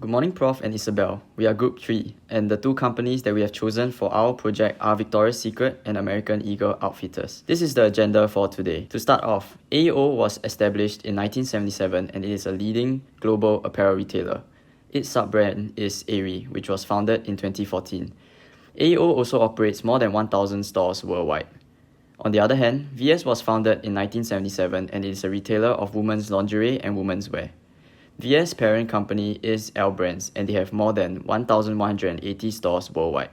Good morning, Prof. and Isabel. We are Group 3, and the two companies that we have chosen for our project are Victoria's Secret and American Eagle Outfitters. This is the agenda for today. To start off, AEO was established in 1977 and it is a leading global apparel retailer. Its sub-brand is Aerie, which was founded in 2014. AEO also operates more than 1,000 stores worldwide. On the other hand, VS was founded in 1977 and it is a retailer of women's lingerie and women's wear. VS parent company is L Brands and they have more than 1,180 stores worldwide.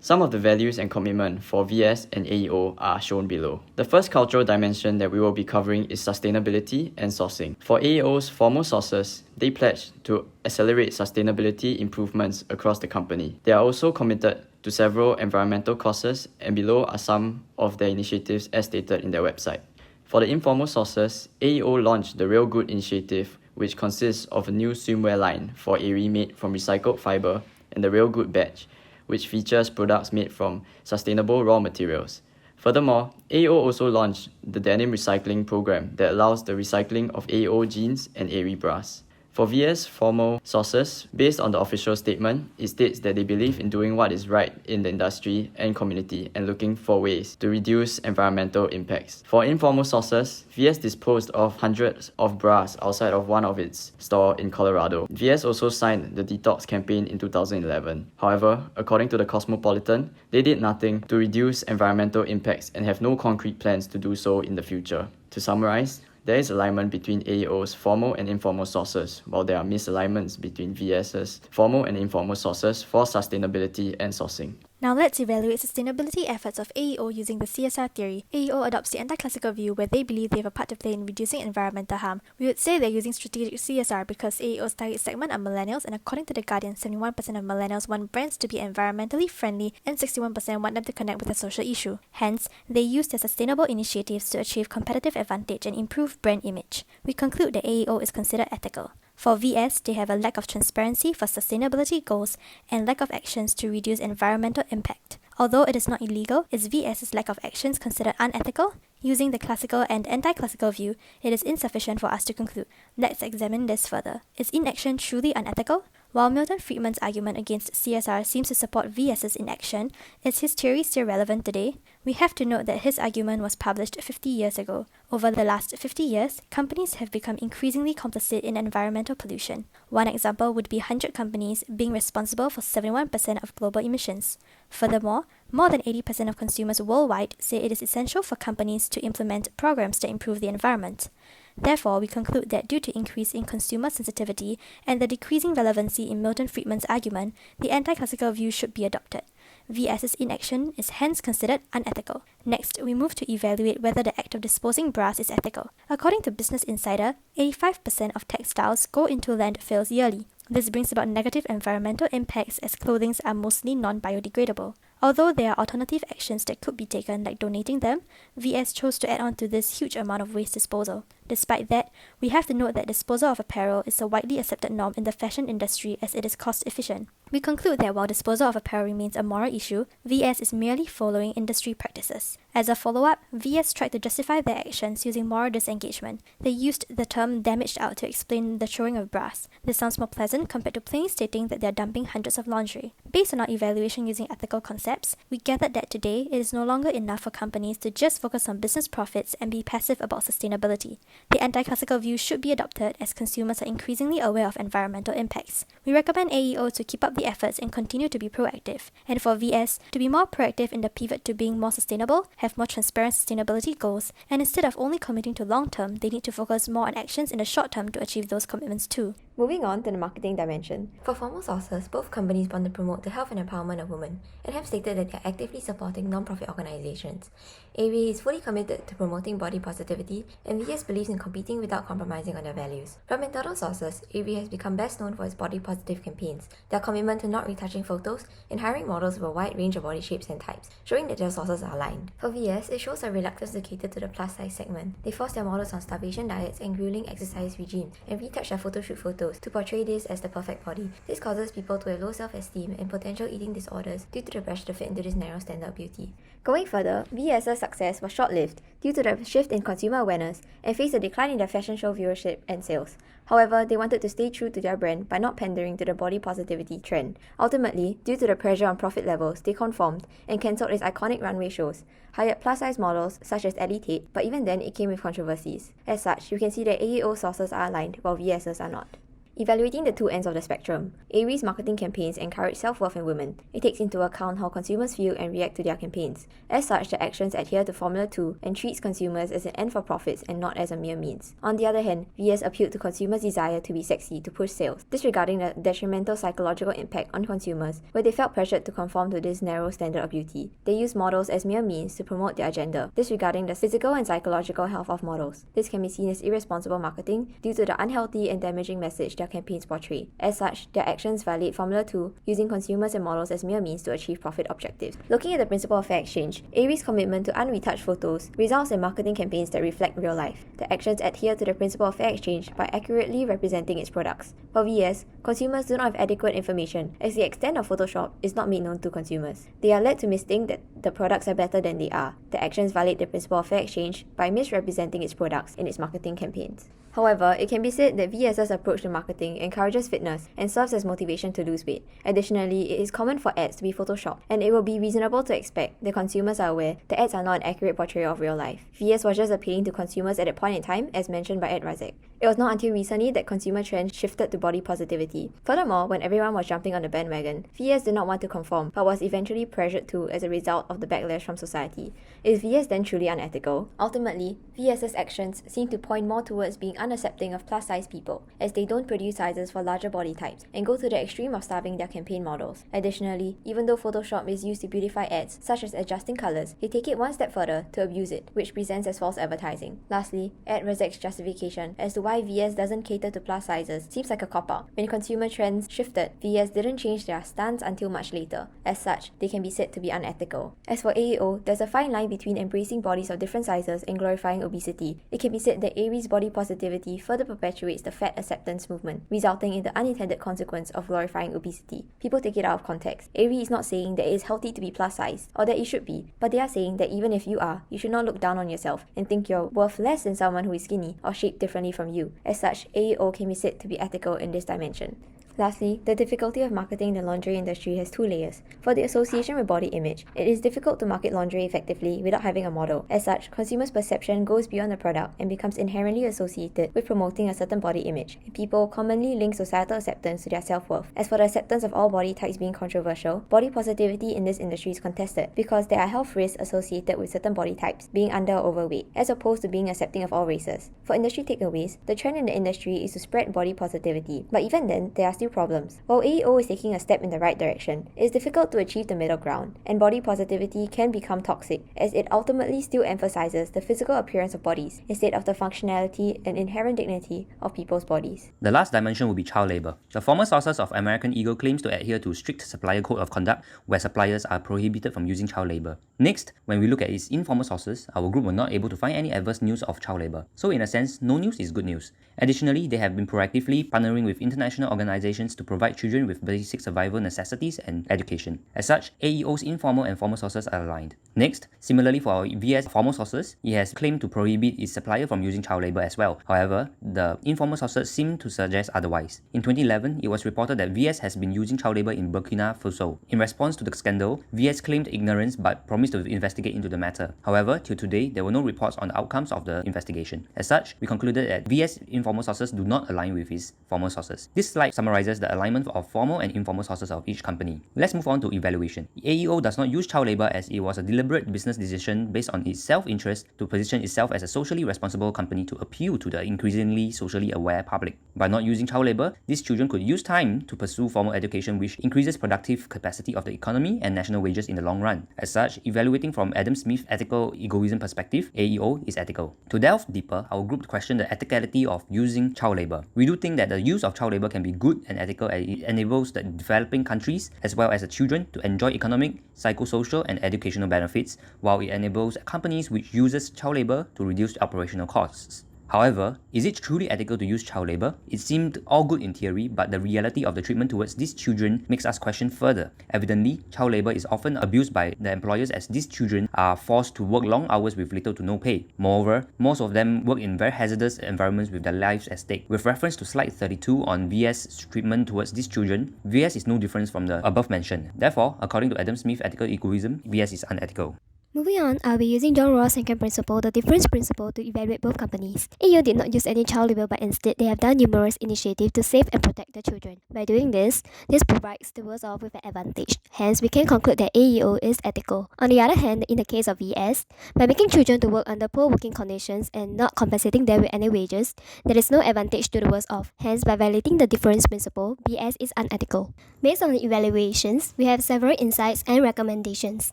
Some of the values and commitment for VS and AEO are shown below. The first cultural dimension that we will be covering is sustainability and sourcing. For AEO's formal sources, they pledge to accelerate sustainability improvements across the company. They are also committed to several environmental causes, and below are some of their initiatives as stated in their website. For the informal sources, AEO launched the Real Good initiative, which consists of a new swimwear line for Aerie made from recycled fiber and the Real Good badge, which features products made from sustainable raw materials. Furthermore, AEO also launched the denim recycling program that allows the recycling of AEO jeans and Aerie bras. For VS formal sources, based on the official statement, it states that they believe in doing what is right in the industry and community and looking for ways to reduce environmental impacts. For informal sources, VS disposed of hundreds of bras outside of one of its stores in Colorado. VS also signed the Detox campaign in 2011. However, according to the Cosmopolitan, they did nothing to reduce environmental impacts and have no concrete plans to do so in the future. To summarize, there is alignment between AEO's formal and informal sources, while there are misalignments between VS's formal and informal sources for sustainability and sourcing. Now let's evaluate sustainability efforts of AEO using the CSR theory. AEO adopts the anti-classical view where they believe they have a part to play in reducing environmental harm. We would say they're using strategic CSR because AEO's target segment are millennials, and according to The Guardian, 71% of millennials want brands to be environmentally friendly and 61% want them to connect with a social issue. Hence, they use their sustainable initiatives to achieve competitive advantage and improve brand image. We conclude that AEO is considered ethical. For VS, they have a lack of transparency for sustainability goals and lack of actions to reduce environmental impact. Although it is not illegal, is VS's lack of actions considered unethical? Using the classical and anti-classical view, it is insufficient for us to conclude. Let's examine this further. Is inaction truly unethical? While Milton Friedman's argument against CSR seems to support VS's inaction, is his theory still relevant today? We have to note that his argument was published 50 years ago. Over the last 50 years, companies have become increasingly complicit in environmental pollution. One example would be 100 companies being responsible for 71% of global emissions. Furthermore, more than 80% of consumers worldwide say it is essential for companies to implement programs that improve the environment. Therefore, we conclude that due to increase in consumer sensitivity and the decreasing relevancy in Milton Friedman's argument, the anti-classical view should be adopted. VS's inaction is hence considered unethical. Next, we move to evaluate whether the act of disposing bras is ethical. According to Business Insider, 85% of textiles go into landfills yearly. This brings about negative environmental impacts as clothings are mostly non-biodegradable. Although there are alternative actions that could be taken like donating them, VS chose to add on to this huge amount of waste disposal. Despite that, we have to note that disposal of apparel is a widely accepted norm in the fashion industry as it is cost efficient. We conclude that while disposal of apparel remains a moral issue, VS is merely following industry practices. As a follow-up, VS tried to justify their actions using moral disengagement. They used the term damaged out to explain the throwing of bras. This sounds more pleasant compared to plainly stating that they are dumping hundreds of lingerie. Based on our evaluation using ethical concepts, we gathered that today it is no longer enough for companies to just focus on business profits and be passive about sustainability. The anti-classical view should be adopted as consumers are increasingly aware of environmental impacts. We recommend AEO to keep up the efforts and continue to be proactive, and for VS to be more proactive in the pivot to being more sustainable, have more transparent sustainability goals, and instead of only committing to long-term, they need to focus more on actions in the short term to achieve those commitments too. Moving on to the marketing dimension. For formal sources, both companies want to promote the health and empowerment of women and have stated that they are actively supporting non-profit organizations. Aerie is fully committed to promoting body positivity, and VS believes in competing without compromising on their values. From internal sources, Aerie has become best known for its body positive campaigns, their commitment to not retouching photos, and hiring models with a wide range of body shapes and types, showing that their sources are aligned. For VS, it shows a reluctance to cater to the plus-size segment. They force their models on starvation diets and grueling exercise regimes, and retouch their photoshoot photos to portray this as the perfect body. This causes people to have low self-esteem and potential eating disorders due to the pressure to fit into this narrow standard of beauty. Going further, VS's success was short-lived due to the shift in consumer awareness and faced a decline in their fashion show viewership and sales. However, they wanted to stay true to their brand by not pandering to the body positivity trend. Ultimately, due to the pressure on profit levels, they conformed and cancelled its iconic runway shows, hired plus-size models such as Ellie Tate, but even then it came with controversies. As such, you can see that AEO sources are aligned while VS's are not. Evaluating the two ends of the spectrum, Aerie's marketing campaigns encourage self-worth in women. It takes into account how consumers feel and react to their campaigns. As such, the actions adhere to Formula 2 and treats consumers as an end for profits and not as a mere means. On the other hand, VS appealed to consumers' desire to be sexy to push sales, disregarding the detrimental psychological impact on consumers, where they felt pressured to conform to this narrow standard of beauty. They use models as mere means to promote their agenda, disregarding the physical and psychological health of models. This can be seen as irresponsible marketing due to the unhealthy and damaging message their campaigns portray. As such, their actions violate Formula 2, using consumers and models as mere means to achieve profit objectives. Looking at the principle of fair exchange, Aerie's commitment to unretouched photos results in marketing campaigns that reflect real life. The actions adhere to the principle of fair exchange by accurately representing its products. For VS, consumers do not have adequate information as the extent of Photoshop is not made known to consumers. They are led to misthink that the products are better than they are. The actions violate the principle of fair exchange by misrepresenting its products in its marketing campaigns. However, it can be said that VS's approach to marketing encourages fitness and serves as motivation to lose weight. Additionally, it is common for ads to be photoshopped, and it will be reasonable to expect that consumers are aware the ads are not an accurate portrayal of real life. VS was just appealing to consumers at that point in time, as mentioned by Ed Razek. It was not until recently that consumer trends shifted to body positivity. Furthermore, when everyone was jumping on the bandwagon, VS did not want to conform, but was eventually pressured to as a result of the backlash from society. Is VS then truly unethical? Ultimately, VS's actions seem to point more towards being unaccepting of plus-size people, as they don't produce sizes for larger body types, and go to the extreme of starving their campaign models. Additionally, even though Photoshop is used to beautify ads, such as adjusting colours, they take it one step further to abuse it, which presents as false advertising. Lastly, Ed Razek's justification as to why VS doesn't cater to plus sizes seems like a cop-out. When consumer trends shifted, VS didn't change their stance until much later. As such, they can be said to be unethical. As for AEO, there's a fine line between embracing bodies of different sizes and glorifying obesity. It can be said that Aerie's body positivity further perpetuates the fat acceptance movement, resulting in the unintended consequence of glorifying obesity. People take it out of context. Aerie is not saying that it is healthy to be plus size, or that it should be, but they are saying that even if you are, you should not look down on yourself and think you're worth less than someone who is skinny or shaped differently from you. As such, AEO can be said to be ethical in this dimension. Lastly, the difficulty of marketing the lingerie industry has two layers. For the association with body image, it is difficult to market lingerie effectively without having a model. As such, consumers' perception goes beyond the product and becomes inherently associated with promoting a certain body image. People commonly link societal acceptance to their self-worth. As for the acceptance of all body types being controversial, body positivity in this industry is contested because there are health risks associated with certain body types, being under or overweight, as opposed to being accepting of all races. For industry takeaways, the trend in the industry is to spread body positivity, but even then, there are still problems. While AEO is taking a step in the right direction, it is difficult to achieve the middle ground, and body positivity can become toxic, as it ultimately still emphasizes the physical appearance of bodies instead of the functionality and inherent dignity of people's bodies. The last dimension will be child labor. The former sources of American Eagle claims to adhere to strict supplier code of conduct where suppliers are prohibited from using child labor. Next, when we look at its informal sources, our group were not able to find any adverse news of child labor. So in a sense, no news is good news. Additionally, they have been proactively partnering with international organizations to provide children with basic survival necessities and education. As such, AEO's informal and formal sources are aligned. Next, similarly for our VS formal sources, it has claimed to prohibit its supplier from using child labor as well. However, the informal sources seem to suggest otherwise. In 2011, it was reported that VS has been using child labor in Burkina Faso. In response to the scandal, VS claimed ignorance but promised to investigate into the matter. However, till today, there were no reports on the outcomes of the investigation. As such, we concluded that VS informal sources do not align with his formal sources. This slide summarizes the alignment of formal and informal sources of each company. Let's move on to evaluation. AEO does not use child labor as it was a deliberate business decision based on its self-interest to position itself as a socially responsible company to appeal to the increasingly socially aware public. By not using child labor, these children could use time to pursue formal education, which increases productive capacity of the economy and national wages in the long run. As such, evaluating from Adam Smith's ethical egoism perspective, AEO is ethical. To delve deeper, our group questioned the ethicality of using child labor. We do think that the use of child labor can be good and ethical as it enables the developing countries as well as the children to enjoy economic, psychosocial and educational benefits, while it enables companies which uses child labor to reduce operational costs. However, is it truly ethical to use child labor? It seemed all good in theory, but the reality of the treatment towards these children makes us question further. Evidently, child labor is often abused by the employers as these children are forced to work long hours with little to no pay. Moreover, most of them work in very hazardous environments with their lives at stake. With reference to slide 32 on VS treatment towards these children, VS is no different from the above mentioned. Therefore, according to Adam Smith ethical egoism, VS is unethical. Moving on, I'll be using John Rawls' second principle, the difference principle, to evaluate both companies. AO did not use any child labor, but instead they have done numerous initiatives to save and protect the children. By doing this provides the worse off with an advantage. Hence, we can conclude that AEO is ethical. On the other hand, in the case of VS, by making children to work under poor working conditions and not compensating them with any wages, there is no advantage to the worse off. Hence, by violating the difference principle, VS is unethical. Based on the evaluations, we have several insights and recommendations.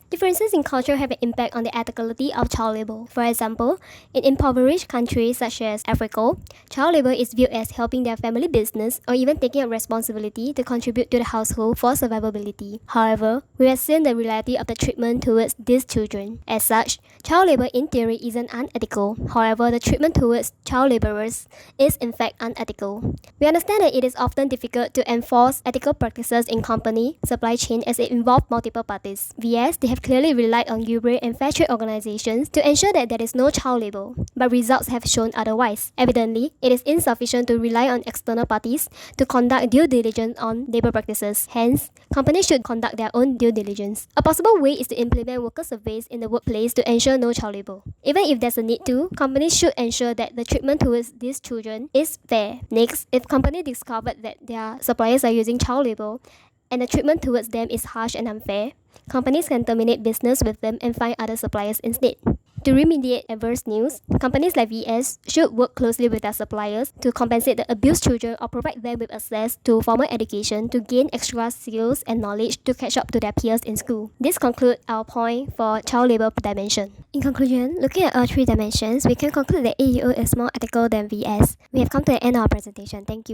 Differences in culture have an impact on the ethicality of child labor. For example, in impoverished countries such as Africa, child labor is viewed as helping their family business or even taking a responsibility to contribute to the household for survivability. However, we have seen the reality of the treatment towards these children. As such, child labor in theory isn't unethical. However, the treatment towards child laborers is in fact unethical. We understand that it is often difficult to enforce ethical practices in company supply chain as it involves multiple parties. VS, they have clearly relied on UBRE and fair trade organizations to ensure that there is no child labor, but results have shown otherwise. Evidently, it is insufficient to rely on external parties to conduct due diligence on labor practices. Hence, companies should conduct their own due diligence. A possible way is to implement worker surveys in the workplace to ensure no child labor. Even if there's a need to, companies should ensure that the treatment towards these children is fair. Next, if companies discovered that their suppliers are using child labor and the treatment towards them is harsh and unfair, companies can terminate business with them and find other suppliers instead. To remediate adverse news, companies like VS should work closely with their suppliers to compensate the abused children or provide them with access to formal education to gain extra skills and knowledge to catch up to their peers in school. This concludes our point for child labor dimension. In conclusion, looking at all three dimensions, we can conclude that AEO is more ethical than VS. We have come to the end of our presentation. Thank you.